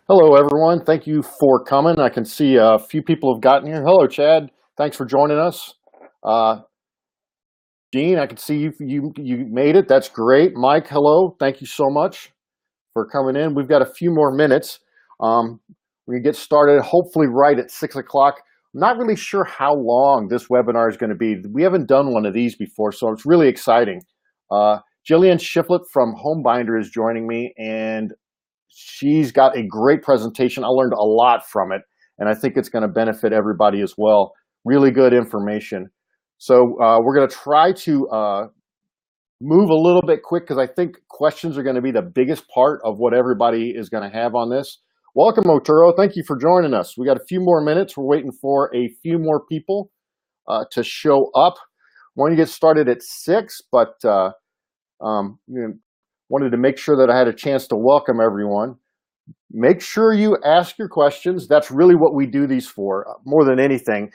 Hello, everyone. Thank you for coming. I can see a few people have gotten here. Hello, Chad. Thanks for joining us. Uh, Dean, I can see you made it. That's great. Mike, hello. Thank you so much for coming in. We've got a few more minutes. We can get started hopefully right at 6 o'clock. I'm not really sure how long this webinar is going to be. We haven't done one of these before, so it's really exciting. Jillian Shiflett from HomeBinder is joining me, and she's got a great presentation. I learned a lot from it, and I think it's going to benefit everybody as well. Really good information. So we're going to try to move a little bit quick because I think questions are going to be the biggest part of what everybody is going to have on this. Welcome, Oturo. Thank you for joining us. We got a few more minutes. We're waiting for a few more people to show up. We're going to get started at 6, but wanted to make sure that I had a chance to welcome everyone. Make sure you ask your questions. That's really what we do these for, more than anything.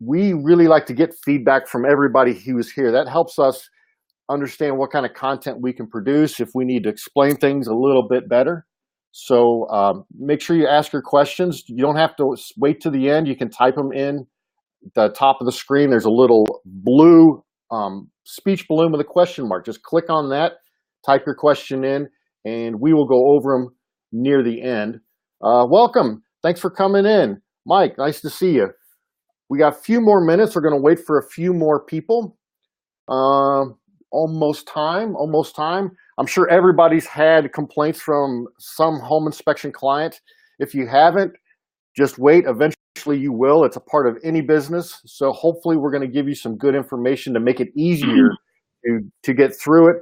We really like to get feedback from everybody who's here. That helps us understand what kind of content we can produce if we need to explain things a little bit better. So make sure you ask your questions. You don't have to wait to the end. You can type them in the top of the screen. There's a little blue speech balloon with a question mark. Just click on that, type your question in, and we will go over them near the end. Welcome. Thanks for coming in. Mike, nice to see you. We got a few more minutes. We're going to wait for a few more people. Almost time. I'm sure everybody's had complaints from some home inspection client. If you haven't, just wait. Eventually you will. It's a part of any business. So hopefully we're going to give you some good information to make it easier to get through it,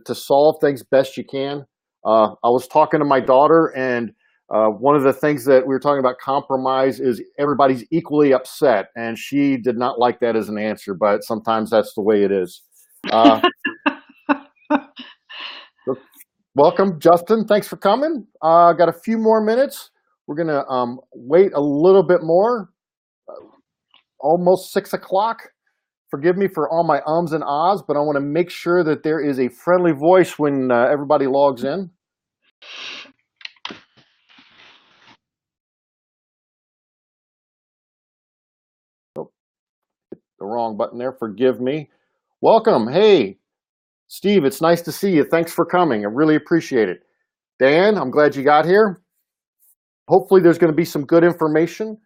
to solve things best you can. I was talking to my daughter, and one of the things that we were talking about compromise is everybody's equally upset, and she did not like that as an answer, but sometimes that's the way it is. Welcome, Justin. Thanks for coming. Got a few more minutes. We're going to wait a little bit more. Almost 6 o'clock. Forgive me for all my ums and ahs, but I want to make sure that there is a friendly voice when everybody logs in. Oh, hit the wrong button there. Forgive me. Welcome. Hey, Steve, it's nice to see you. Thanks for coming. I really appreciate it. Dan, I'm glad you got here. Hopefully there's going to be some good information.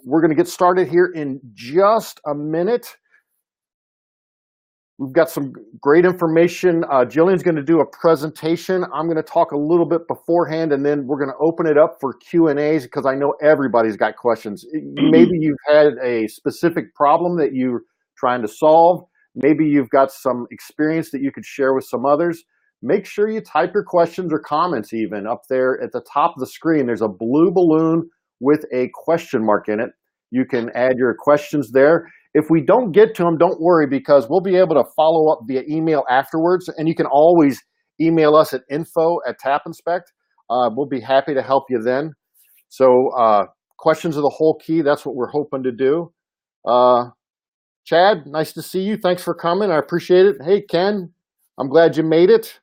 We're going to get started here in just a minute. We've got some great information. Jillian's going to do a presentation. I'm going to talk a little bit beforehand, and then we're going to open it up for Q&As because I know everybody's got questions. Maybe you've had a specific problem that you're trying to solve. Maybe you've got some experience that you could share with some others. Make sure you type your questions or comments even up there at the top of the screen. There's a blue balloon with a question mark in it. You can add your questions there. If we don't get to them, don't worry, because we'll be able to follow up via email afterwards. And you can always email us at info@tapinspect. We'll be happy to help you then. So questions are the whole key. That's what we're hoping to do. Chad, nice to see you. Thanks for coming. I appreciate it. Hey, Ken, I'm glad you made it.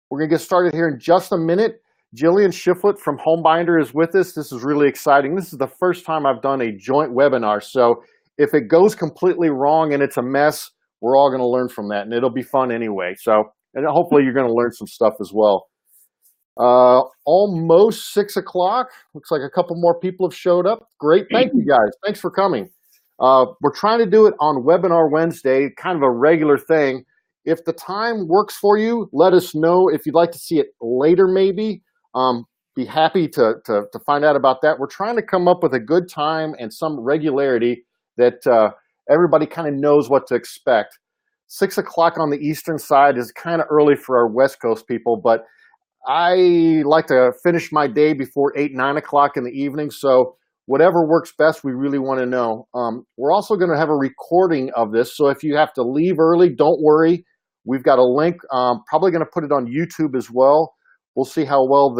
We're going to get started here in just a minute. Jillian Shiflett from HomeBinder is with us. This is really exciting. This is the first time I've done a joint webinar. So if it goes completely wrong and it's a mess, we're all going to learn from that, and it'll be fun anyway. So, and hopefully you're going to learn some stuff as well. Almost 6 o'clock. Looks like a couple more people have showed up. Great. Thank you, guys. Thanks for coming. We're trying to do it on Webinar Wednesday, kind of a regular thing. If the time works for you, let us know. If you'd like to see it later, maybe, be happy to find out about that. We're trying to come up with a good time and some regularity that everybody kind of knows what to expect. 6 o'clock on the Eastern side is kind of early for our West Coast people, but I like to finish my day before 8, 9 o'clock in the evening. So whatever works best, we really want to know. We're also going to have a recording of this. So if you have to leave early, don't worry. We've got a link. Probably going to put it on YouTube as well. We'll see how well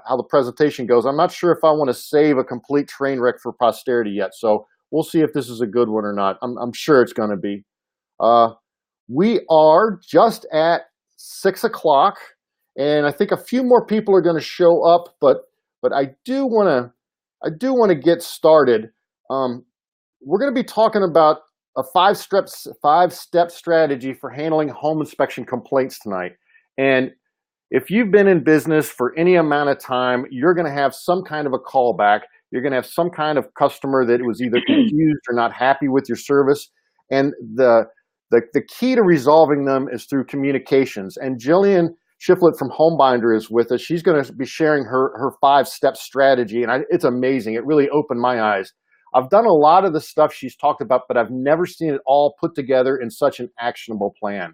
how the presentation goes. I'm not sure if I want to save a complete train wreck for posterity yet. So we'll see if this is a good one or not. I'm sure it's going to be. We are just at 6 o'clock. and I think a few more people are going to show up, but I do want to get started. We're going to be talking about a five-step strategy for handling home inspection complaints tonight. And if you've been in business for any amount of time, you're going to have some kind of a callback. You're going to have some kind of customer that was either confused or not happy with your service. And the key to resolving them is through communications. And Jillian Shiflett from HomeBinder is with us. She's going to be sharing her five-step strategy, and it's amazing. It really opened my eyes. I've done a lot of the stuff she's talked about, but I've never seen it all put together in such an actionable plan.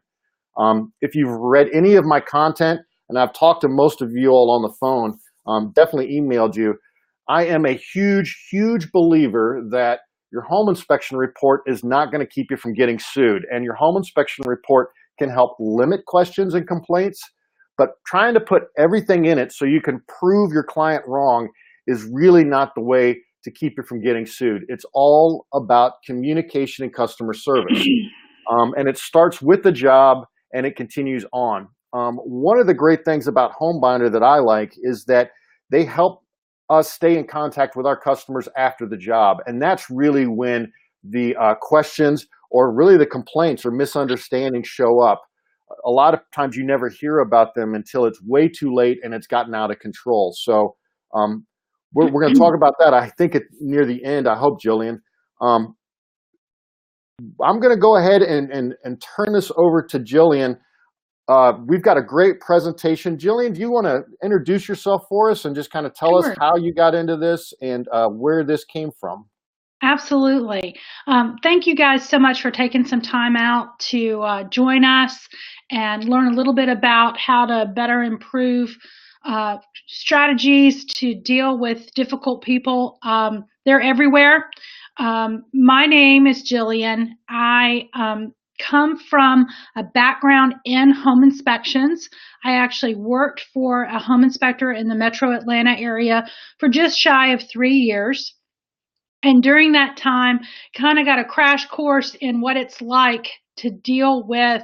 If you've read any of my content, and I've talked to most of you all on the phone, definitely emailed you, I am a huge believer that your home inspection report is not going to keep you from getting sued. And your home inspection report can help limit questions and complaints, but trying to put everything in it so you can prove your client wrong is really not the way to keep you from getting sued. It's all about communication and customer service. And it starts with the job and it continues on. One of the great things about HomeBinder that I like is that they help us stay in contact with our customers after the job. And that's really when the questions or really the complaints or misunderstandings show up. A lot of times you never hear about them until it's way too late and it's gotten out of control. So we're going to talk about that, I think, near the end, I hope, Jillian. I'm going to go ahead and turn this over to Jillian. We've got a great presentation. Jillian, do you want to introduce yourself for us and just kind of tell us how you got into this and where this came from? Absolutely. Thank you guys so much for taking some time out to join us and learn a little bit about how to better improve strategies to deal with difficult people. They're everywhere. My name is Jillian. I come from a background in home inspections. I actually worked for a home inspector in the metro Atlanta area for just shy of 3 years. And during that time, kind of got a crash course in what it's like to deal with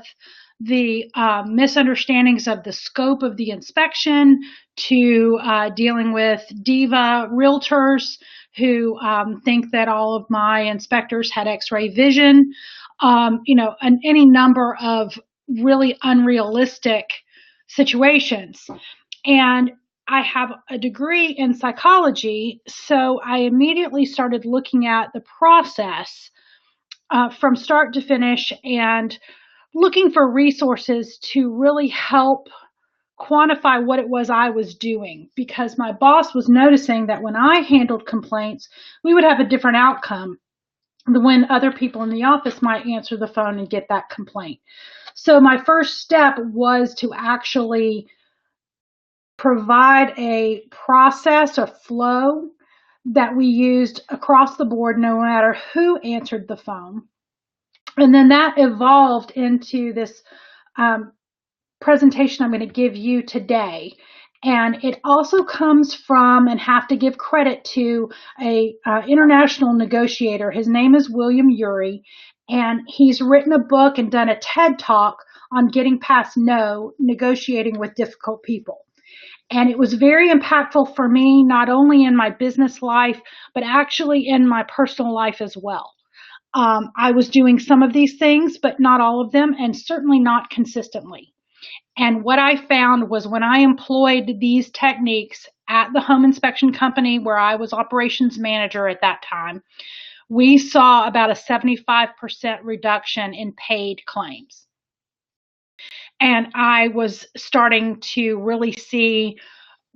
the misunderstandings of the scope of the inspection, to dealing with diva realtors who think that all of my inspectors had x-ray vision, and any number of really unrealistic situations. And I have a degree in psychology, so I immediately started looking at the process from start to finish and looking for resources to really help quantify what it was I was doing, because my boss was noticing that when I handled complaints, we would have a different outcome than when other people in the office might answer the phone and get that complaint. So my first step was to actually provide a process or flow that we used across the board, no matter who answered the phone. And then that evolved into this presentation I'm going to give you today. And it also comes from, and have to give credit to, a international negotiator. His name is William Ury, and he's written a book and done a TED Talk on getting past no, negotiating with difficult people. And it was very impactful for me, not only in my business life, but actually in my personal life as well. I was doing some of these things, but not all of them, and certainly not consistently. And what I found was when I employed these techniques at the home inspection company where I was operations manager at that time, we saw about a 75% reduction in paid claims. And I was starting to really see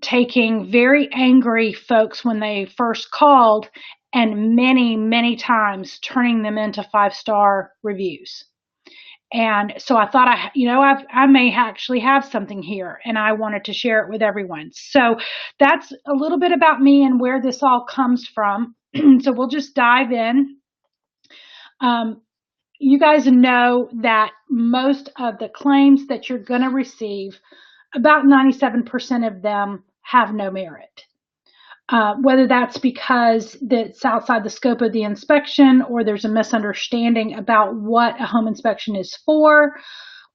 taking very angry folks when they first called and many times turning them into 5-star reviews. And so I thought, I may actually have something here, and I wanted to share it with everyone. So that's a little bit about me and where this all comes from. So we'll just dive in. You guys know that most of the claims that you're going to receive, about 97% of them have no merit. Whether that's because it's outside the scope of the inspection, or there's a misunderstanding about what a home inspection is for,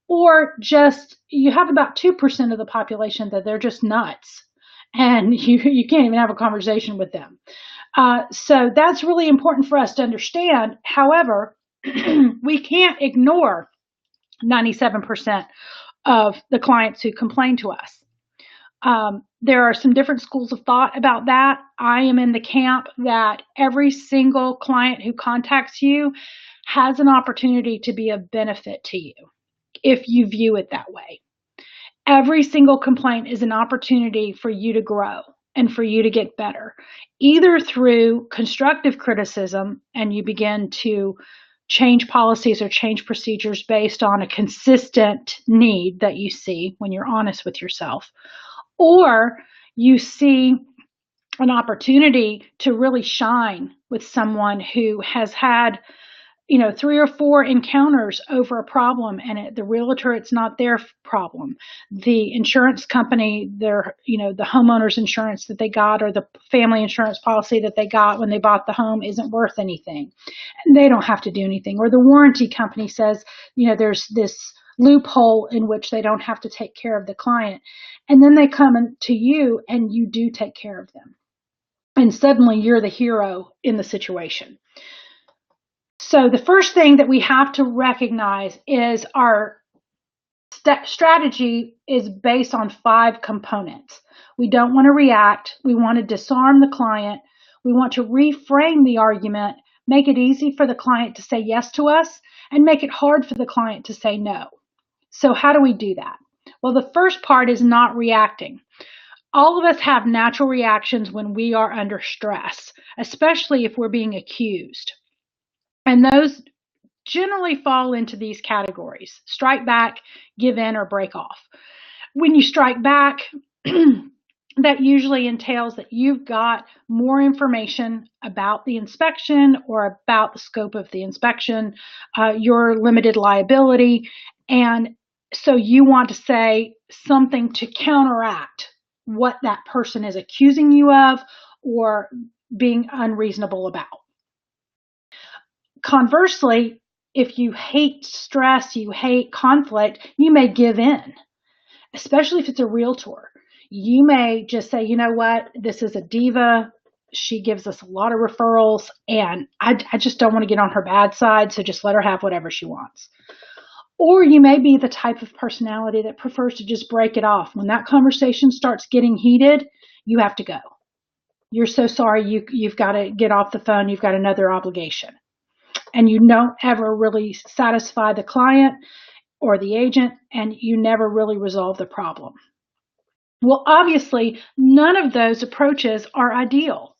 or just you have about 2% of the population that they're just nuts and you can't even have a conversation with them. So that's really important for us to understand. However, we can't ignore 97% of the clients who complain to us. There are some different schools of thought about that. I am in the camp that every single client who contacts you has an opportunity to be of benefit to you if you view it that way. Every single complaint is an opportunity for you to grow and for you to get better, either through constructive criticism and you begin to change policies or change procedures based on a consistent need that you see when you're honest with yourself, or you see an opportunity to really shine with someone who has had 3 or 4 encounters over a problem, and the realtor, it's not their problem. The insurance company, the homeowner's insurance that they got or the family insurance policy that they got when they bought the home isn't worth anything. And they don't have to do anything. Or the warranty company says, there's this loophole in which they don't have to take care of the client. And then they come to you and you do take care of them. And suddenly you're the hero in the situation. So the first thing that we have to recognize is our strategy is based on 5 components. We don't want to react. We want to disarm the client. We want to reframe the argument, make it easy for the client to say yes to us, and make it hard for the client to say no. So how do we do that? Well, the first part is not reacting. All of us have natural reactions when we are under stress, especially if we're being accused. And those generally fall into these categories: strike back, give in, or break off. When you strike back, that usually entails that you've got more information about the inspection or about the scope of the inspection, your limited liability. And so you want to say something to counteract what that person is accusing you of or being unreasonable about. Conversely, if you hate stress, you hate conflict, you may give in, especially if it's a realtor. You may just say, you know what, this is a diva. She gives us a lot of referrals, and I just don't want to get on her bad side, so just let her have whatever she wants. Or you may be the type of personality that prefers to just break it off. When that conversation starts getting heated, you have to go. You're so sorry, you've got to get off the phone, you've got another obligation. And you don't ever really satisfy the client or the agent, and you never really resolve the problem. Well, obviously, none of those approaches are ideal.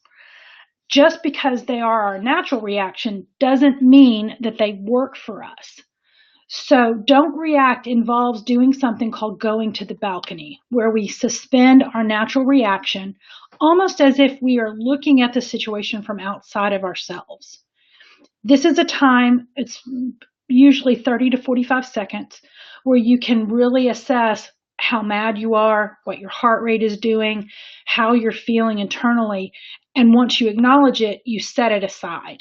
Just because they are our natural reaction doesn't mean that they work for us. So don't react involves doing something called going to the balcony, where we suspend our natural reaction almost as if we are looking at the situation from outside of ourselves. This is a time, it's usually 30 to 45 seconds, where you can really assess how mad you are, what your heart rate is doing, how you're feeling internally. And once you acknowledge it, you set it aside,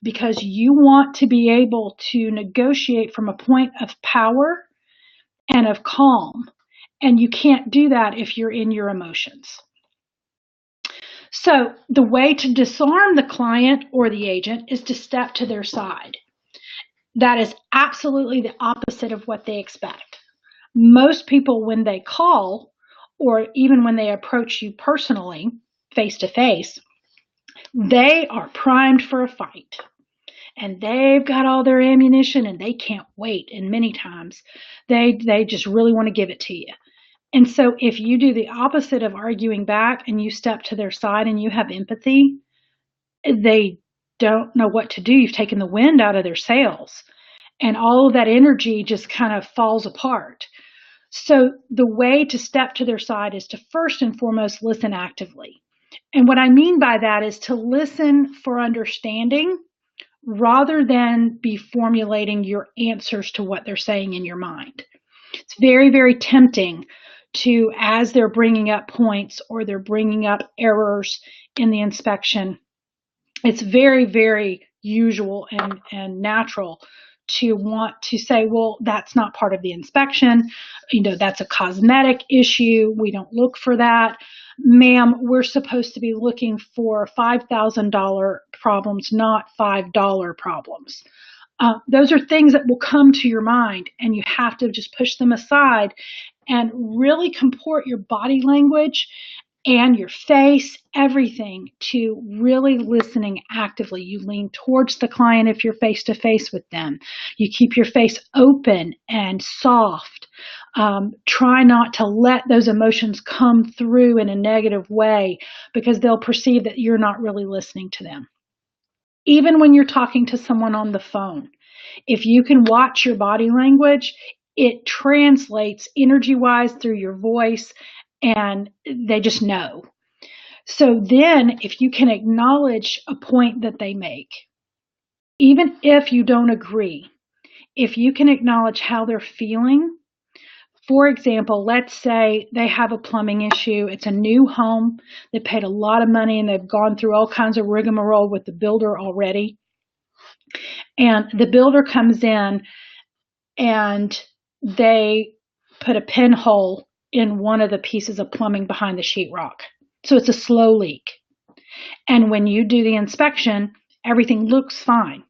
because you want to be able to negotiate from a point of power and of calm. And you can't do that if you're in your emotions. So the way to disarm the client or the agent is to step to their side. That is absolutely the opposite of what they expect. Most people, when they call, or even when they approach you personally, face to face, they are primed for a fight. And they've got all their ammunition and they can't wait. And many times they just really want to give it to you. And so if you do the opposite of arguing back and you step to their side and you have empathy, they don't know what to do. You've taken the wind out of their sails, and all of that energy just kind of falls apart. So the way to step to their side is to first and foremost listen actively. And what I mean by that is to listen for understanding rather than be formulating your answers to what they're saying in your mind. It's very, very tempting to, as they're bringing up points or they're bringing up errors in the inspection, it's very, very usual and natural to want to say, well, that's not part of the inspection. That's a cosmetic issue. We don't look for that. Ma'am, we're supposed to be looking for $5,000 problems, not $5 problems. Those are things that will come to your mind, and you have to just push them aside and really comport your body language and your face, everything, to really listening actively. You lean towards the client if you're face to face with them. You keep your face open and soft. Try not to let those emotions come through in a negative way, because they'll perceive that you're not really listening to them. Even when you're talking to someone on the phone, if you can watch your body language, it translates energy-wise through your voice, and they just know. So then if you can acknowledge a point that they make, even if you don't agree, if you can acknowledge how they're feeling. For example, let's say they have a plumbing issue. It's a new home. They paid a lot of money and they've gone through all kinds of rigmarole with the builder already. And the builder comes in and they put a pinhole in one of the pieces of plumbing behind the sheetrock. So it's a slow leak. And when you do the inspection, everything looks fine.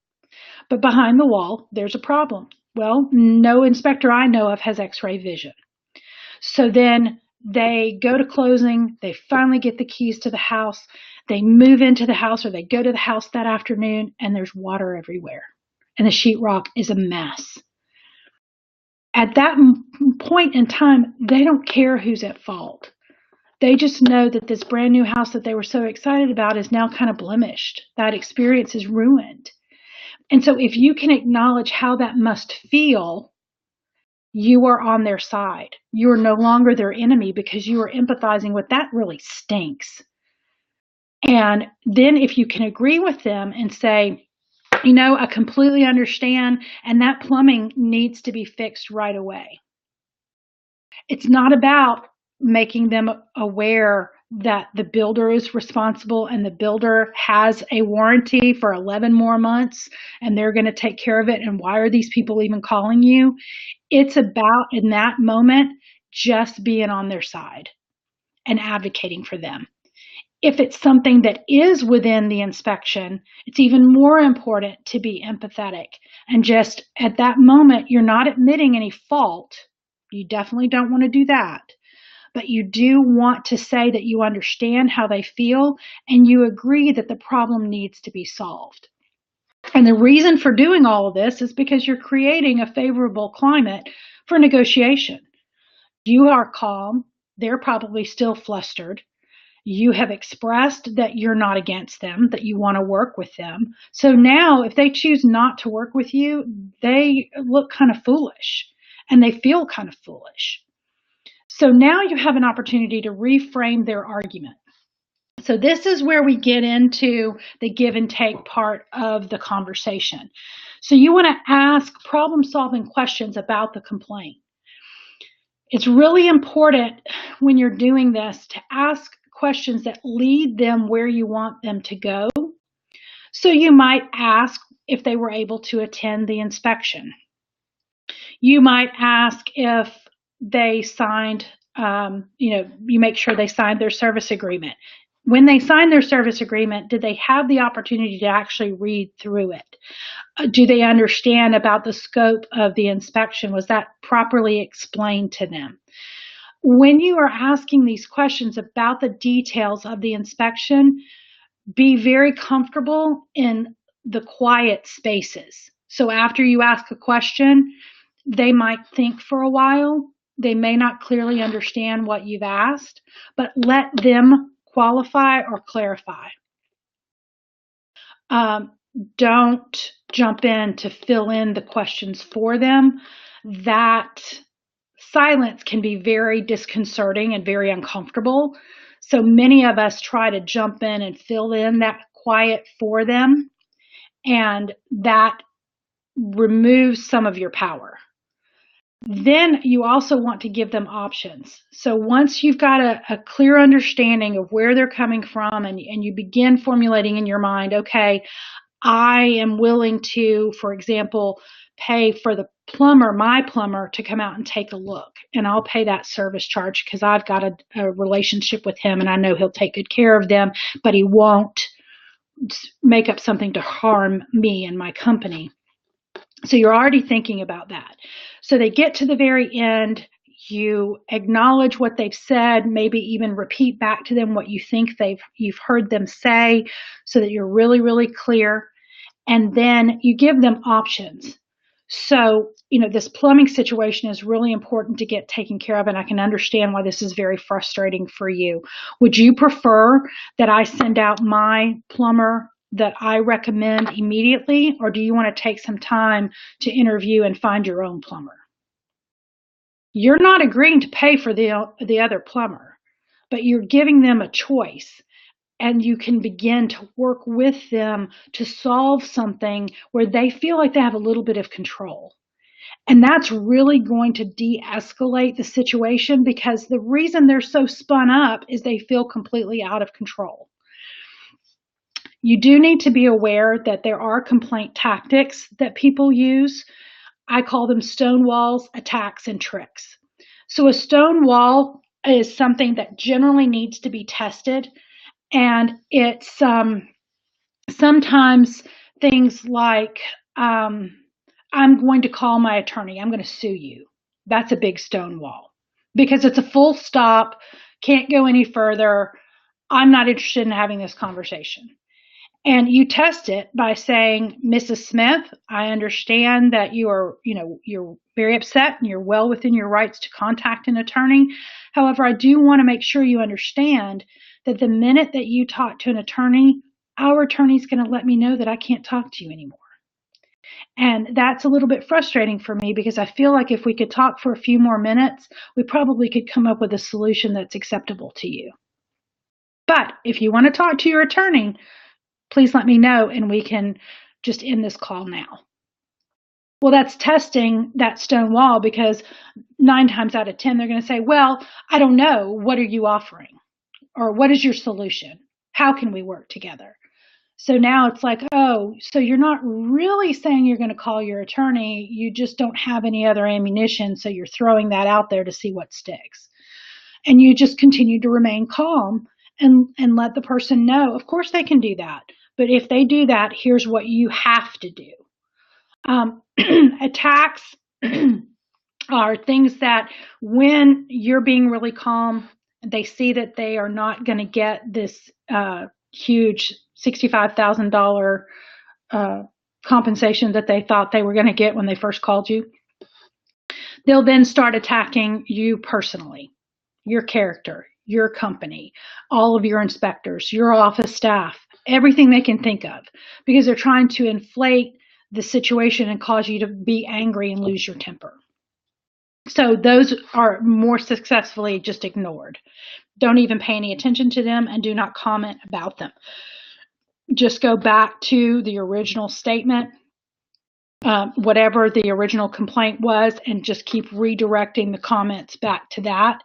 But behind the wall, there's a problem. Well, no inspector I know of has x-ray vision. So then they go to closing, they finally get the keys to the house, they move into the house, or they go to the house that afternoon, and there's water everywhere. And the sheetrock is a mess. At that point in time, they don't care who's at fault. They just know that this brand new house that they were so excited about is now kind of blemished. That experience is ruined. And so if you can acknowledge how that must feel, you are on their side. You are no longer their enemy, because you are empathizing with that really stinks. And then if you can agree with them and say, I completely understand, and that plumbing needs to be fixed right away. It's not about making them aware that the builder is responsible and the builder has a warranty for 11 more months and they're going to take care of it. And why are these people even calling you? It's about, in that moment, just being on their side and advocating for them. If it's something that is within the inspection, it's even more important to be empathetic. And just at that moment, you're not admitting any fault. You definitely don't want to do that. But you do want to say that you understand how they feel and you agree that the problem needs to be solved. And the reason for doing all of this is because you're creating a favorable climate for negotiation. You are calm. They're probably still flustered. You have expressed that you're not against them, that you want to work with them. So now if they choose not to work with you, they look kind of foolish and they feel kind of foolish. So now you have an opportunity to reframe their argument. So this is where we get into the give and take part of the conversation. So you want to ask problem-solving questions about the complaint. It's really important when you're doing this to ask questions that lead them where you want them to go. So you might ask if they were able to attend the inspection. You might ask if they signed, you make sure they signed their service agreement. When they signed their service agreement, did they have the opportunity to actually read through it? Do they understand about the scope of the inspection? Was that properly explained to them? When you are asking these questions about the details of the inspection, be very comfortable in the quiet spaces. So after you ask a question, they might think for a while. They may not clearly understand what you've asked, but let them qualify or clarify. Don't jump in to fill in the questions for them. That silence can be very disconcerting and very uncomfortable. So many of us try to jump in and fill in that quiet for them, and that removes some of your power. Then you also want to give them options. So once you've got a clear understanding of where they're coming from and you begin formulating in your mind, okay, I am willing to, for example, pay for the plumber, my plumber, to come out and take a look. And I'll pay that service charge because I've got a relationship with him and I know he'll take good care of them, but he won't make up something to harm me and my company. So you're already thinking about that. So they get to the very end. You acknowledge what they've said, maybe even repeat back to them what you think you've heard them say so that you're really, really clear. And then you give them options. So, this plumbing situation is really important to get taken care of, and I can understand why this is very frustrating for you. Would you prefer that I send out my plumber that I recommend immediately, or do you want to take some time to interview and find your own plumber? You're not agreeing to pay for the other plumber, but you're giving them a choice. And you can begin to work with them to solve something where they feel like they have a little bit of control. And that's really going to de-escalate the situation, because the reason they're so spun up is they feel completely out of control. You do need to be aware that there are complaint tactics that people use. I call them stonewalls, attacks, and tricks. So a stonewall is something that generally needs to be tested. And it's sometimes things like, I'm going to call my attorney. I'm going to sue you. That's a big stonewall because it's a full stop. Can't go any further. I'm not interested in having this conversation. And you test it by saying, Mrs. Smith, I understand that you're very upset and you're well within your rights to contact an attorney. However, I do want to make sure you understand that the minute that you talk to an attorney, our attorney is going to let me know that I can't talk to you anymore. And that's a little bit frustrating for me because I feel like if we could talk for a few more minutes, we probably could come up with a solution that's acceptable to you. But if you want to talk to your attorney, please let me know and we can just end this call now. Well, that's testing that stone wall, because 9 times out of 10, they're going to say, well, I don't know. What are you offering? Or what is your solution? How can we work together? So now it's like, oh, so you're not really saying you're going to call your attorney. You just don't have any other ammunition. So you're throwing that out there to see what sticks. And you just continue to remain calm and let the person know, of course they can do that. But if they do that, here's what you have to do. Attacks are things that when you're being really calm, they see that they are not going to get this huge $65,000 compensation that they thought they were going to get when they first called you. They'll then start attacking you personally, your character, your company, all of your inspectors, your office staff, everything they can think of, because they're trying to inflate the situation and cause you to be angry and lose your temper. So those are more successfully just ignored. Don't even pay any attention to them and do not comment about them. Just go back to the original statement, whatever the original complaint was, and just keep redirecting the comments back to that.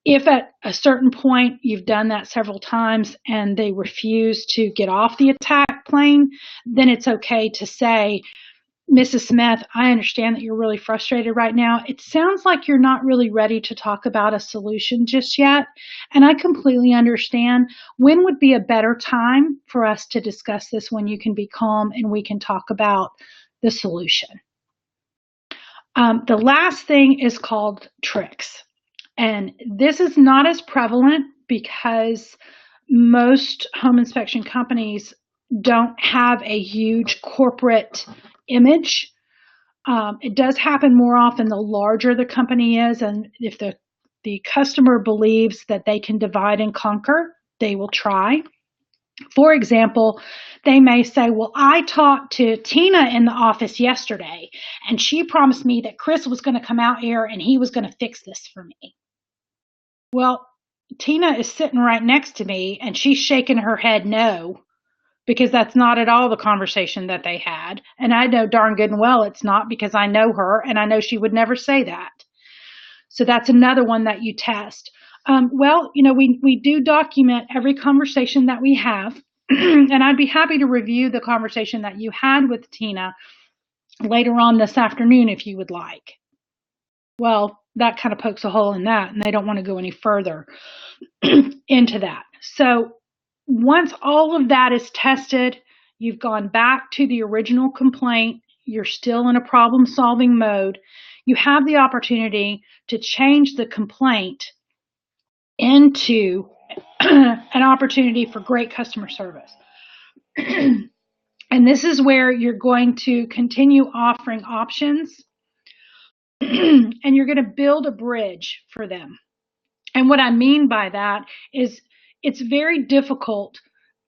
If at a certain point you've done that several times and they refuse to get off the attack plane, then it's okay to say, Mrs. Smith, I understand that you're really frustrated right now. It sounds like you're not really ready to talk about a solution just yet, and I completely understand. When would be a better time for us to discuss this when you can be calm and we can talk about the solution? The last thing is called tricks. And this is not as prevalent because most home inspection companies don't have a huge corporate image. It does happen more often the larger the company is, and if the customer believes that they can divide and conquer, they will try. For example, they may say, well, I talked to Tina in the office yesterday, and she promised me that Chris was going to come out here and he was going to fix this for me. Well, Tina is sitting right next to me and she's shaking her head no, because that's not at all the conversation that they had. And I know darn good and well it's not, because I know her and I know she would never say that. So that's another one that you test. We do document every conversation that we have. And I'd be happy to review the conversation that you had with Tina later on this afternoon if you would like. Well, that kind of pokes a hole in that, and they don't want to go any further into that. So once all of that is tested, you've gone back to the original complaint, you're still in a problem-solving mode, you have the opportunity to change the complaint into an opportunity for great customer service. And this is where you're going to continue offering options and you're going to build a bridge for them. And what I mean by that is it's very difficult,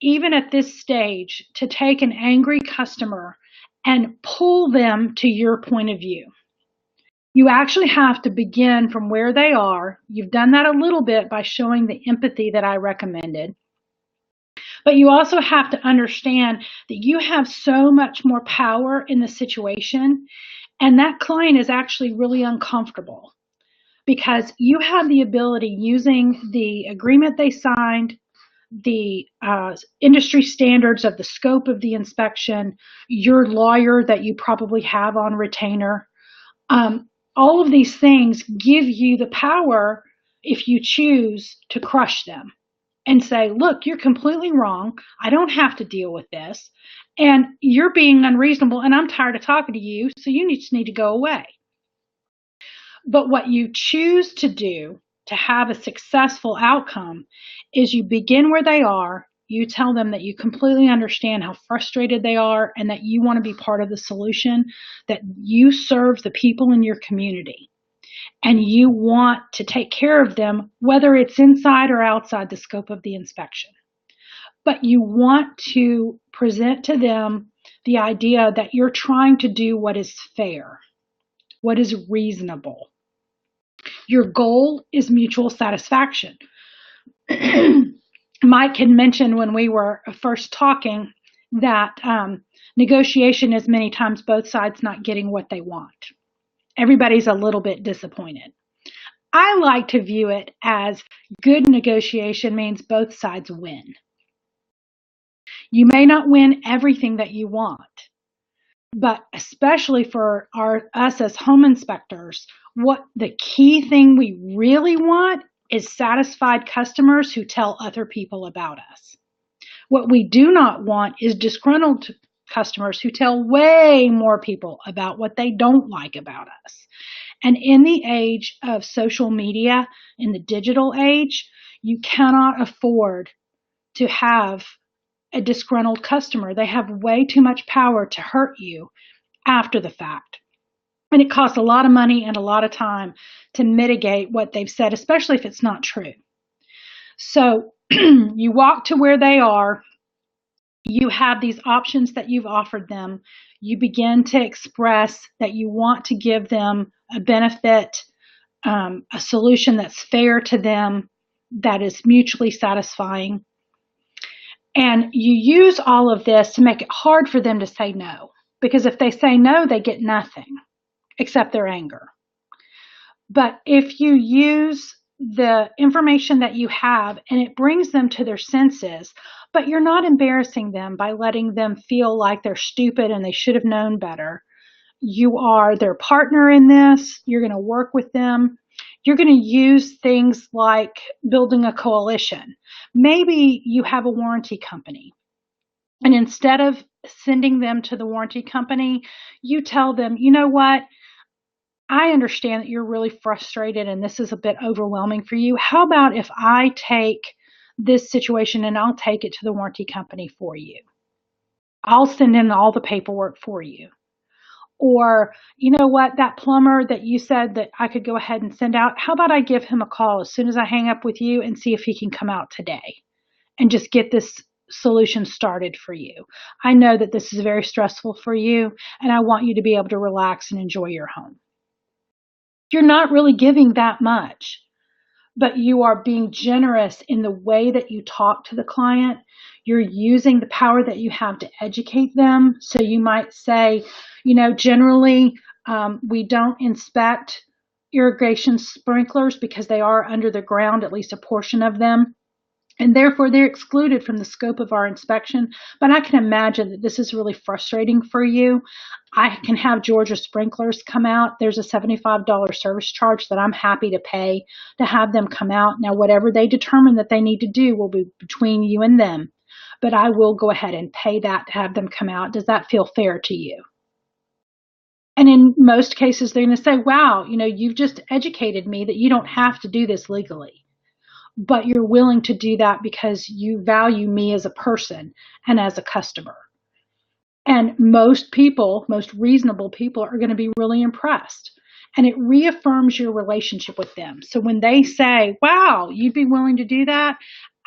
even at this stage, to take an angry customer and pull them to your point of view. You actually have to begin from where they are. You've done that a little bit by showing the empathy that I recommended. But you also have to understand that you have so much more power in the situation, and that client is actually really uncomfortable because you have the ability, using the agreement they signed, the industry standards of the scope of the inspection, your lawyer that you probably have on retainer, all of these things give you the power, if you choose, to crush them and say, look, you're completely wrong. I don't have to deal with this. And you're being unreasonable, and I'm tired of talking to you, so you just need to go away. But what you choose to do to have a successful outcome is you begin where they are. You tell them that you completely understand how frustrated they are and that you want to be part of the solution, that you serve the people in your community and you want to take care of them, whether it's inside or outside the scope of the inspection. But you want to present to them the idea that you're trying to do what is fair, what is reasonable. Your goal is mutual satisfaction. Mike had mentioned when we were first talking that negotiation is many times both sides not getting what they want. Everybody's a little bit disappointed. I like to view it as good negotiation means both sides win. You may not win everything that you want, but especially for us as home inspectors, what the key thing we really want is satisfied customers who tell other people about us. What we do not want is disgruntled customers who tell way more people about what they don't like about us. And in the age of social media, in the digital age, you cannot afford to have a disgruntled customer. They have way too much power to hurt you after the fact. And it costs a lot of money and a lot of time to mitigate what they've said, especially if it's not true. So you walk to where they are. You have these options that you've offered them. You begin to express that you want to give them a benefit, a solution that's fair to them, that is mutually satisfying. And you use all of this to make it hard for them to say no. Because if they say no, they get nothing except their anger. But if you use the information that you have and it brings them to their senses, but you're not embarrassing them by letting them feel like they're stupid and they should have known better. You are their partner in this. You're going to work with them. You're going to use things like building a coalition. Maybe you have a warranty company. And instead of sending them to the warranty company, you tell them, you know what? I understand that you're really frustrated and this is a bit overwhelming for you. How about if I take this situation and I'll take it to the warranty company for you? I'll send in all the paperwork for you. Or, you know what, that plumber that you said that I could go ahead and send out, how about I give him a call as soon as I hang up with you and see if he can come out today and just get this solution started for you. I know that this is very stressful for you and I want you to be able to relax and enjoy your home. You're not really giving that much, but you are being generous in the way that you talk to the client. You're using the power that you have to educate them. So you might say, you know, generally we don't inspect irrigation sprinklers because they are under the ground, at least a portion of them. and therefore they're excluded from the scope of our inspection. But I can imagine that this is really frustrating for you. I can have Georgia Sprinklers come out. There's a $75 service charge that I'm happy to pay to have them come out. Now, whatever they determine that they need to do will be between you and them, but I will go ahead and pay that to have them come out. Does that feel fair to you? And in most cases, they're going to say, wow, you've just educated me that you don't have to do this legally, but you're willing to do that because you value me as a person and as a customer. And most people, most reasonable people, are going to be really impressed. And it reaffirms your relationship with them. So when they say, wow, you'd be willing to do that?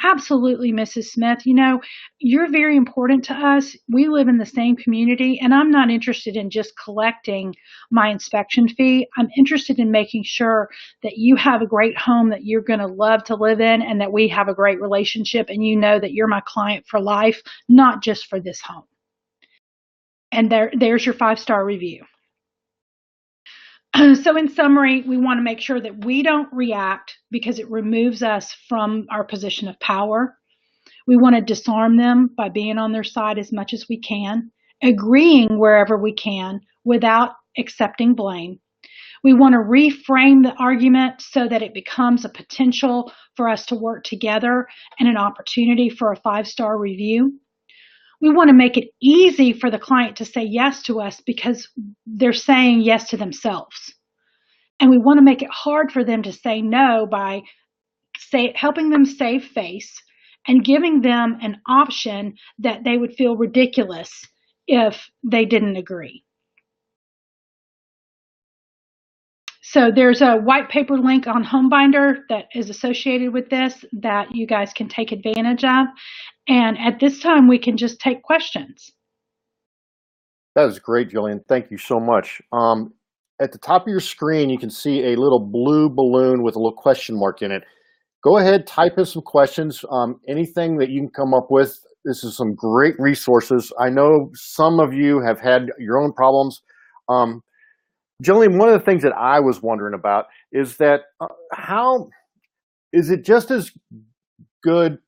Absolutely, Mrs. Smith. You're very important to us. We live in the same community, and I'm not interested in just collecting my inspection fee. I'm interested in making sure that you have a great home that you're going to love to live in, and that we have a great relationship, and you know that you're my client for life, not just for this home. And there's your 5-star review. So in summary, we want to make sure that we don't react because it removes us from our position of power. We want to disarm them by being on their side as much as we can, agreeing wherever we can without accepting blame. We want to reframe the argument so that it becomes a potential for us to work together and an opportunity for a 5-star review. We want to make it easy for the client to say yes to us because they're saying yes to themselves. And we want to make it hard for them to say no by helping them save face and giving them an option that they would feel ridiculous if they didn't agree. So there's a white paper link on HomeBinder that is associated with this that you guys can take advantage of. And at this time, we can just take questions. That was great, Jillian. Thank you so much. At the top of your screen, you can see a little blue balloon with a little question mark in it. Go ahead, type in some questions, anything that you can come up with. This is some great resources. I know some of you have had your own problems. Jillian, one of the things that I was wondering about is that how is it just as good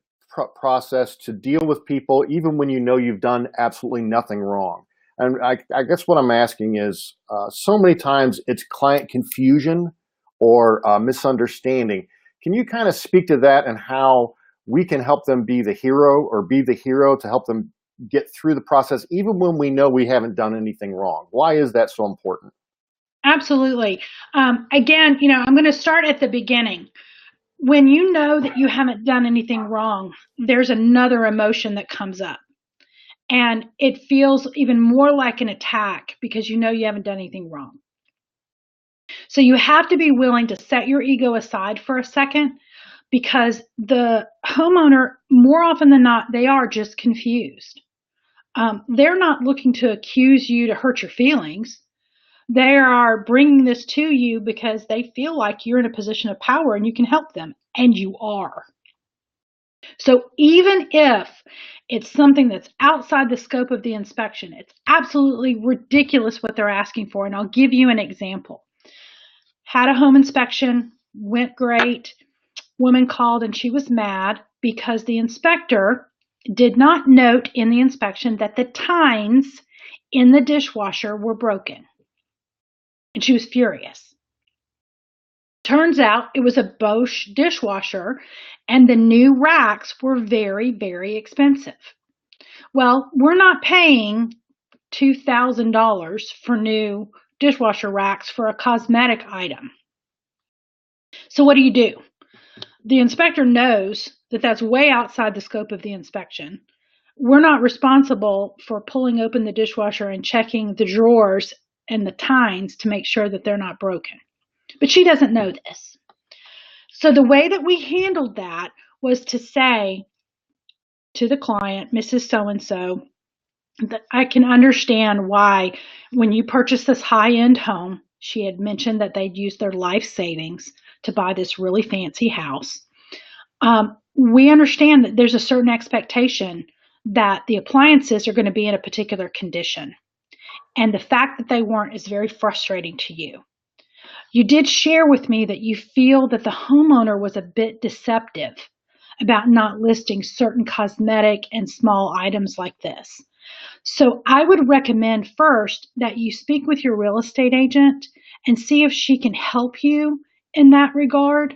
process to deal with people even when you know you've done absolutely nothing wrong? And I guess what I'm asking is so many times it's client confusion or misunderstanding. Can you kind of speak to that and how we can help them be the hero or be the hero to help them get through the process even when we know we haven't done anything wrong? Why is that so important? Absolutely. Again, I'm going to start at the beginning. When you know that you haven't done anything wrong, there's another emotion that comes up. And it feels even more like an attack because you know you haven't done anything wrong. So you have to be willing to set your ego aside for a second because the homeowner, more often than not, they are just confused. They're not looking to accuse you to hurt your feelings. They are bringing this to you because they feel like you're in a position of power and you can help them, and you are. So even if it's something that's outside the scope of the inspection, it's absolutely ridiculous what they're asking for, and I'll give you an example. Had a home inspection, went great. Woman called and she was mad because the inspector did not note in the inspection that the tines in the dishwasher were broken. And she was furious. Turns out it was a Bosch dishwasher and the new racks were very, very expensive. Well, we're not paying $2,000 for new dishwasher racks for a cosmetic item. So what do? The inspector knows that that's way outside the scope of the inspection. We're not responsible for pulling open the dishwasher and checking the drawers and the tines to make sure that they're not broken. But she doesn't know this. So the way that we handled that was to say to the client, Mrs. So-and-so, that I can understand why when you purchased this high-end home, she had mentioned that they'd used their life savings to buy this really fancy house. We understand that there's a certain expectation that the appliances are going to be in a particular condition. And the fact that they weren't is very frustrating to you. You did share with me that you feel that the homeowner was a bit deceptive about not listing certain cosmetic and small items like this. So I would recommend first that you speak with your real estate agent and see if she can help you in that regard.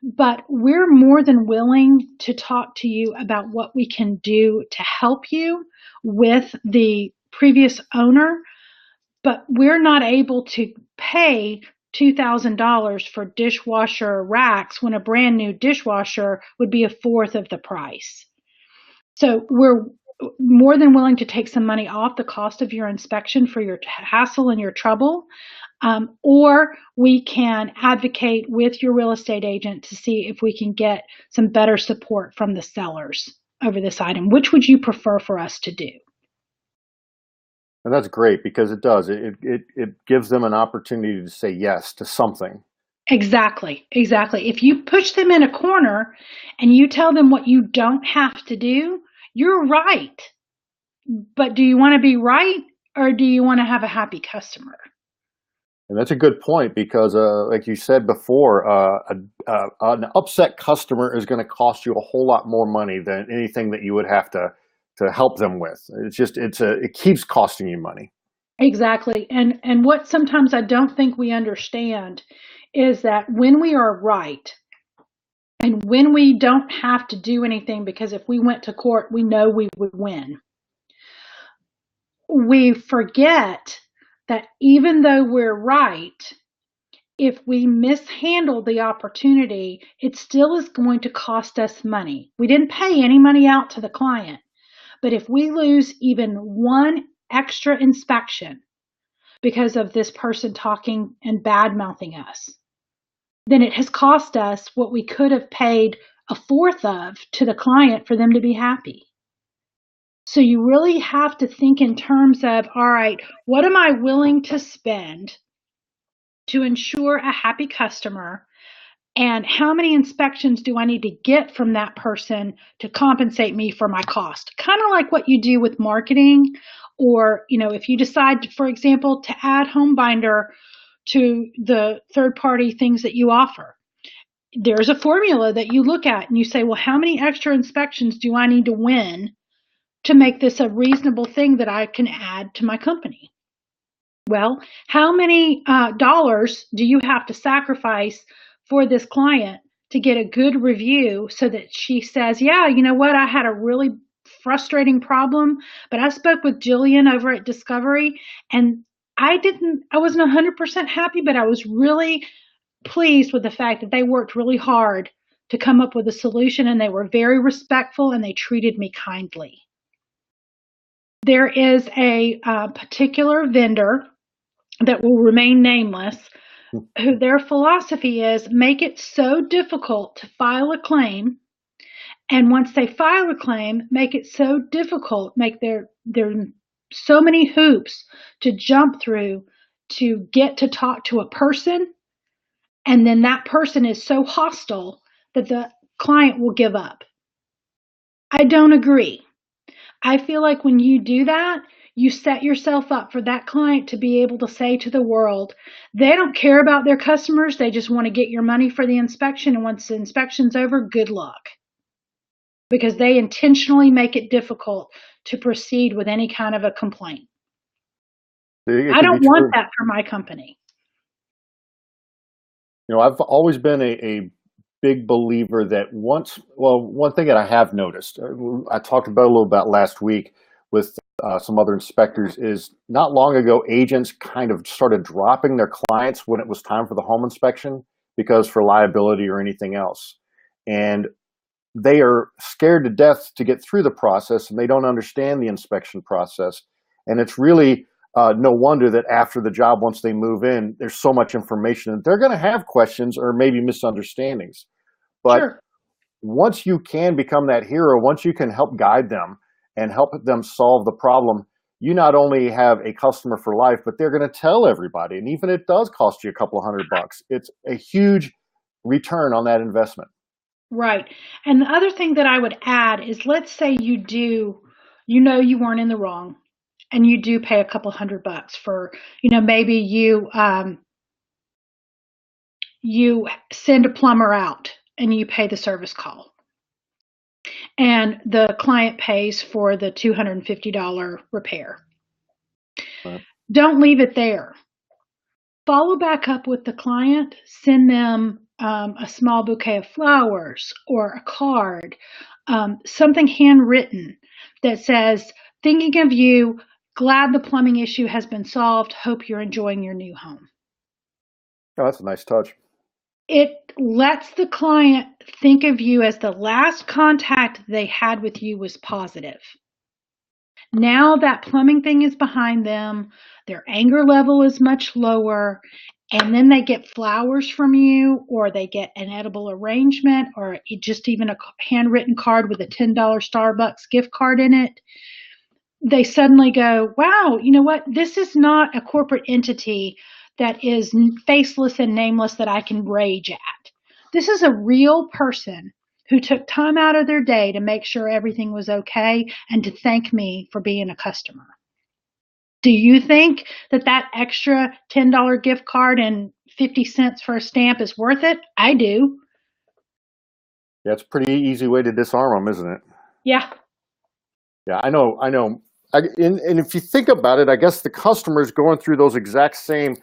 But we're more than willing to talk to you about what we can do to help you with the previous owner, but we're not able to pay $2,000 for dishwasher racks when a brand new dishwasher would be a fourth of the price. So we're more than willing to take some money off the cost of your inspection for your hassle and your trouble. Or we can advocate with your real estate agent to see if we can get some better support from the sellers over this item. Which would you prefer for us to do? And that's great because it does. It gives them an opportunity to say yes to something. Exactly. If you push them in a corner and you tell them what you don't have to do, you're right. But do you want to be right, or do you want to have a happy customer? And that's a good point because, like you said before, an upset customer is going to cost you a whole lot more money than anything that you would have to help them with. It keeps costing you money. Exactly. And what sometimes I don't think we understand is that when we are right and when we don't have to do anything, because if we went to court, we know we would win, we forget that even though we're right, if we mishandle the opportunity, it still is going to cost us money. We didn't pay any money out to the client, but if we lose even one extra inspection because of this person talking and bad mouthing us, then it has cost us what we could have paid a fourth of to the client for them to be happy. So you really have to think in terms of, all right, what am I willing to spend to ensure a happy customer? And how many inspections do I need to get from that person to compensate me for my cost? Kind of like what you do with marketing, or, if you decide, for example, to add HomeBinder to the third-party things that you offer. There's a formula that you look at and you say, well, how many extra inspections do I need to win to make this a reasonable thing that I can add to my company? Well, how many dollars do you have to sacrifice for this client to get a good review so that she says, yeah, you know what, I had a really frustrating problem, but I spoke with Jillian over at Discovery and I wasn't 100% happy, but I was really pleased with the fact that they worked really hard to come up with a solution, and they were very respectful and they treated me kindly. There is a particular vendor that will remain nameless, who their philosophy is make it so difficult to file a claim, and once they file a claim, make it so difficult, make there so many hoops to jump through to get to talk to a person, and then that person is so hostile that the client will give up. I don't agree. I feel like when you do that, you set yourself up for that client to be able to say to the world, they don't care about their customers, they just want to get your money for the inspection, and once the inspection's over, good luck. Because they intentionally make it difficult to proceed with any kind of a complaint. I don't want that for my company. I've always been a big believer that one thing that I have noticed, I talked about a little bit last week with some other inspectors, is not long ago, agents kind of started dropping their clients when it was time for the home inspection because for liability or anything else. And they are scared to death to get through the process, and they don't understand the inspection process. And it's really no wonder that after the job, once they move in, there's so much information that they're going to have questions or maybe misunderstandings. But sure. Once you can become that hero, once you can help guide them and help them solve the problem, you not only have a customer for life, but they're going to tell everybody. And even if it does cost you a couple of $100, it's a huge return on that investment. Right. And the other thing that I would add is, let's say you weren't in the wrong, and you do pay a couple $100 for, maybe you send a plumber out and you pay the service call. and the client pays for the $250 repair. Right. Don't leave it there. Follow back up with the client, send them a small bouquet of flowers or a card, something handwritten that says, thinking of you, glad the plumbing issue has been solved, hope you're enjoying your new home. Oh, that's a nice touch. It lets the client think of you as the last contact they had with you was positive. Now that plumbing thing is behind them, their anger level is much lower, and then they get flowers from you, or they get an edible arrangement, or just even a handwritten card with a $10 Starbucks gift card in it. They suddenly go, wow, you know what? This is not a corporate entity that is faceless and nameless that I can rage at. This is a real person who took time out of their day to make sure everything was okay and to thank me for being a customer. Do you think that that extra $10 gift card and 50 cents for a stamp is worth it? I do. Yeah, it's a pretty easy way to disarm them, isn't it? Yeah. Yeah, I know. And if you think about it, I guess the customer's going through those exact same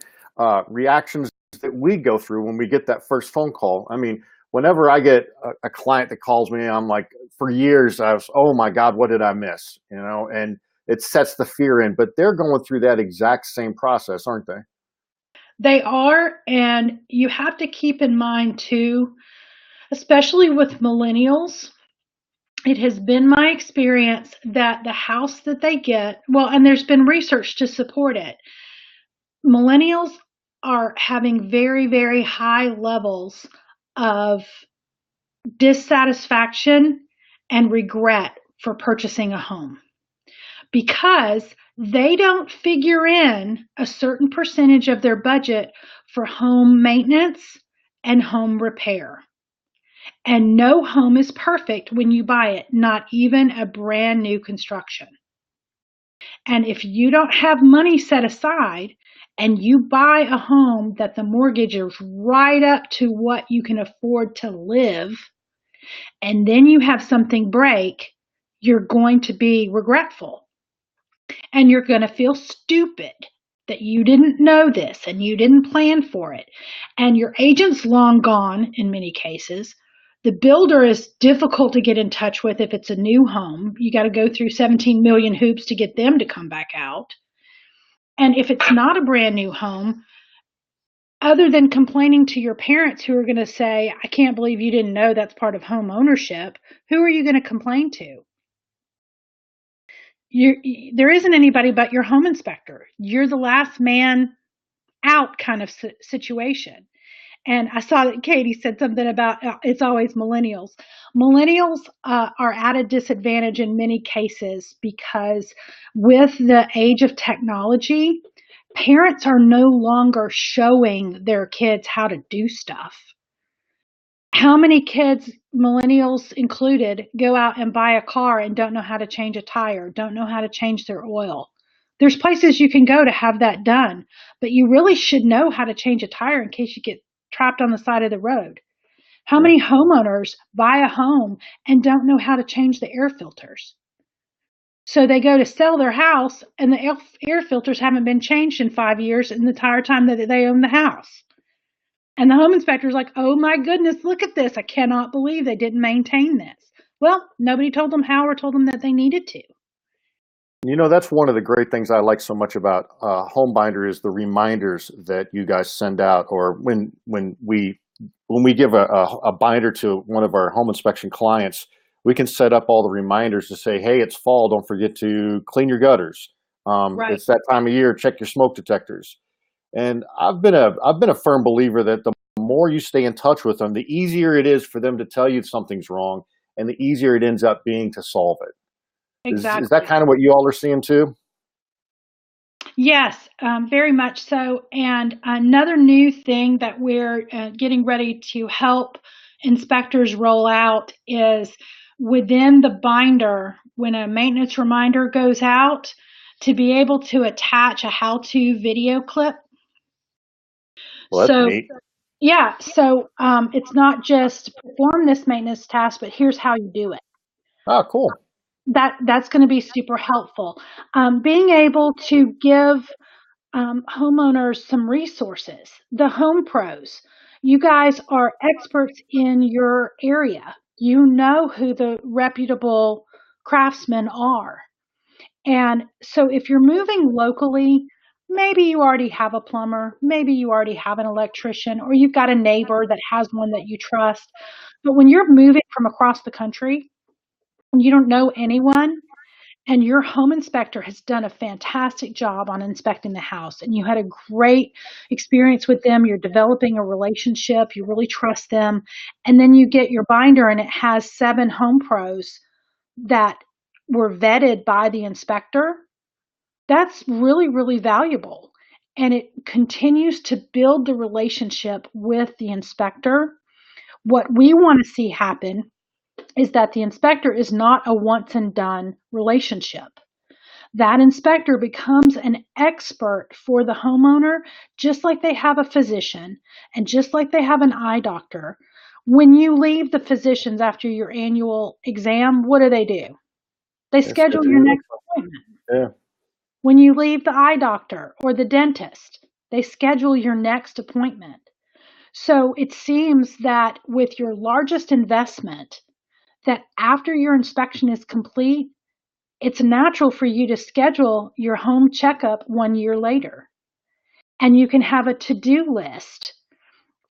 reactions that we go through when we get that first phone call. I mean, whenever I get a client that calls me, I'm like, for years, oh my God, what did I miss? And it sets the fear in. But they're going through that exact same process, aren't they? They are, and you have to keep in mind too, especially with millennials, it has been my experience that the house that they get, well, and there's been research to support it, millennials are having very, very high levels of dissatisfaction and regret for purchasing a home because they don't figure in a certain percentage of their budget for home maintenance and home repair. And no home is perfect when you buy it, not even a brand new construction. And if you don't have money set aside and you buy a home that the mortgage is right up to what you can afford to live, and then you have something break, you're going to be regretful. And you're going to feel stupid that you didn't know this and you didn't plan for it. And your agent's long gone in many cases. The builder is difficult to get in touch with if it's a new home. You got to go through 17 million hoops to get them to come back out. And if it's not a brand new home, other than complaining to your parents who are going to say, I can't believe you didn't know that's part of home ownership, who are you going to complain to? There isn't anybody but your home inspector. You're the last man out kind of situation. And I saw that Katie said something about it's always millennials. Millennials are at a disadvantage in many cases because with the age of technology, parents are no longer showing their kids how to do stuff. How many kids, millennials included, go out and buy a car and don't know how to change a tire, don't know how to change their oil? There's places you can go to have that done, but you really should know how to change a tire in case you get trapped on the side of the road. How many homeowners buy a home and don't know how to change the air filters? So they go to sell their house and the air filters haven't been changed in 5 years in the entire time that they own the house. And the home inspector's like, oh my goodness, look at this. I cannot believe they didn't maintain this. Well, nobody told them how or told them that they needed to. That's one of the great things I like so much about HomeBinder is the reminders that you guys send out, or when we give a binder to one of our home inspection clients, we can set up all the reminders to say, hey, it's fall, don't forget to clean your gutters. Right. It's that time of year, check your smoke detectors. And I've been a firm believer that the more you stay in touch with them, the easier it is for them to tell you something's wrong, and the easier it ends up being to solve it. Exactly. Is that kind of what you all are seeing too? Yes, very much so. And another new thing that we're getting ready to help inspectors roll out is within the binder, when a maintenance reminder goes out, to be able to attach a how-to video clip. Well, that's neat. Yeah, so it's not just perform this maintenance task, but here's how you do it. Ah, cool. That's going to be super helpful. Being able to give homeowners some resources. The home pros, you guys are experts in your area. You know who the reputable craftsmen are. And so if you're moving locally, maybe you already have a plumber, maybe you already have an electrician, or you've got a neighbor that has one that you trust. But when you're moving from across the country and you don't know anyone, and your home inspector has done a fantastic job on inspecting the house, and you had a great experience with them, you're developing a relationship, you really trust them, and then you get your binder and it has 7 home pros that were vetted by the inspector. That's really, really valuable. And it continues to build the relationship with the inspector. What we want to see happen is that the inspector is not a once and done relationship. That inspector becomes an expert for the homeowner, just like they have a physician and just like they have an eye doctor. When you leave the physicians after your annual exam, what do? They schedule your next appointment. Yeah. When you leave the eye doctor or the dentist, they schedule your next appointment. So it seems that with your largest investment, that after your inspection is complete, it's natural for you to schedule your home checkup 1 year later. And you can have a to-do list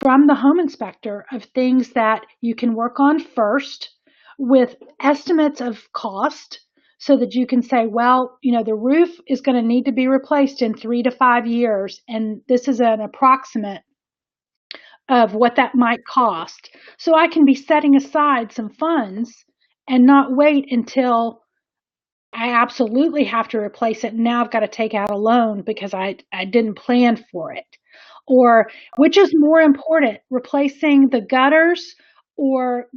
from the home inspector of things that you can work on first with estimates of cost so that you can say, well, the roof is going to need to be replaced in 3 to 5 years. And this is an approximate of what that might cost. So I can be setting aside some funds and not wait until I absolutely have to replace it. Now I've got to take out a loan because I didn't plan for it. Or which is more important, replacing the gutters or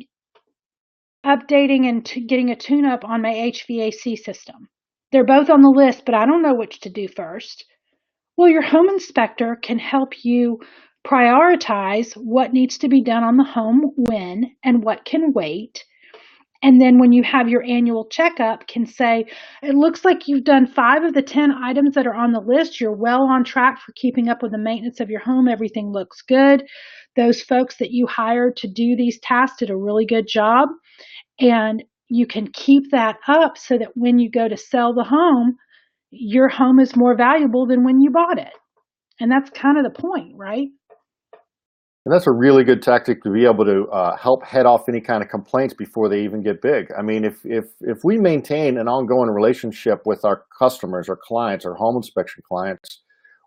updating and getting a tune-up on my HVAC system? They're both on the list, but I don't know which to do first. Well, your home inspector can help you prioritize what needs to be done on the home when and what can wait. And then when you have your annual checkup, can say, it looks like you've done 5 of the 10 items that are on the list. You're well on track for keeping up with the maintenance of your home. Everything looks good. Those folks that you hired to do these tasks did a really good job. And you can keep that up so that when you go to sell the home, your home is more valuable than when you bought it. And that's kind of the point, right? And that's a really good tactic to be able to help head off any kind of complaints before they even get big. I mean, if we maintain an ongoing relationship with our customers, our clients, our home inspection clients,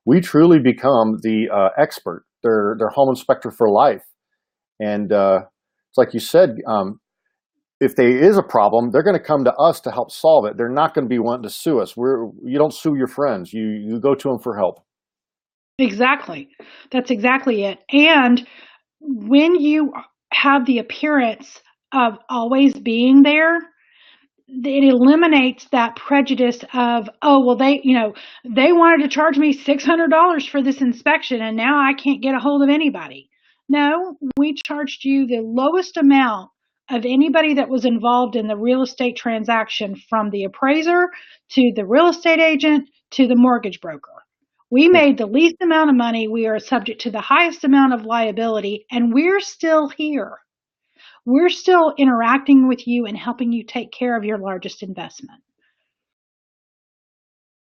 we truly become the expert, their home inspector for life. And it's like you said, if there is a problem, they're going to come to us to help solve it. They're not going to be wanting to sue us. You don't sue your friends. You go to them for help. Exactly. That's exactly it. And when you have the appearance of always being there, it eliminates that prejudice of, oh, well, they wanted to charge me $600 for this inspection and now I can't get a hold of anybody. No, we charged you the lowest amount of anybody that was involved in the real estate transaction, from the appraiser to the real estate agent to the mortgage broker. We made the least amount of money. We are subject to the highest amount of liability, and we're still here. We're still interacting with you and helping you take care of your largest investment.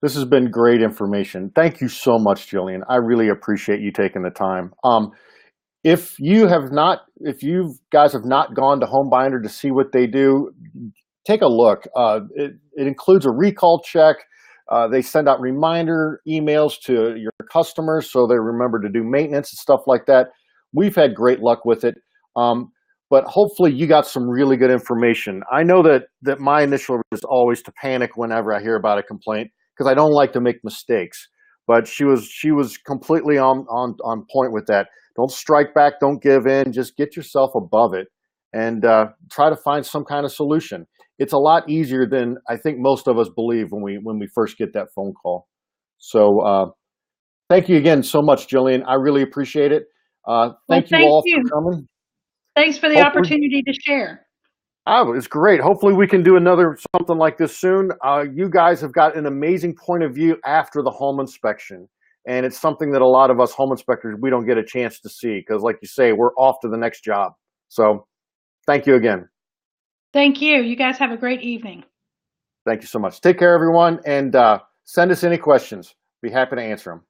This has been great information. Thank you so much, Jillian. I really appreciate you taking the time. If you guys have not gone to HomeBinder to see what they do, take a look. It includes a recall check. They send out reminder emails to your customers so they remember to do maintenance and stuff like that. We've had great luck with it. But hopefully you got some really good information. I know that my initial is always to panic whenever I hear about a complaint, because I don't like to make mistakes. But she was completely on point with that. Don't strike back. Don't give in. Just get yourself above it and try to find some kind of solution. It's a lot easier than I think most of us believe when we first get that phone call. So thank you again so much, Jillian. I really appreciate it. Thank you all for coming. Thanks for the opportunity to share. Oh, it's great. Hopefully we can do another something like this soon. You guys have got an amazing point of view after the home inspection. And it's something that a lot of us home inspectors, we don't get a chance to see because like you say, we're off to the next job. So thank you again. Thank you. You guys have a great evening. Thank you so much. Take care, everyone. And send us any questions. Be happy to answer them.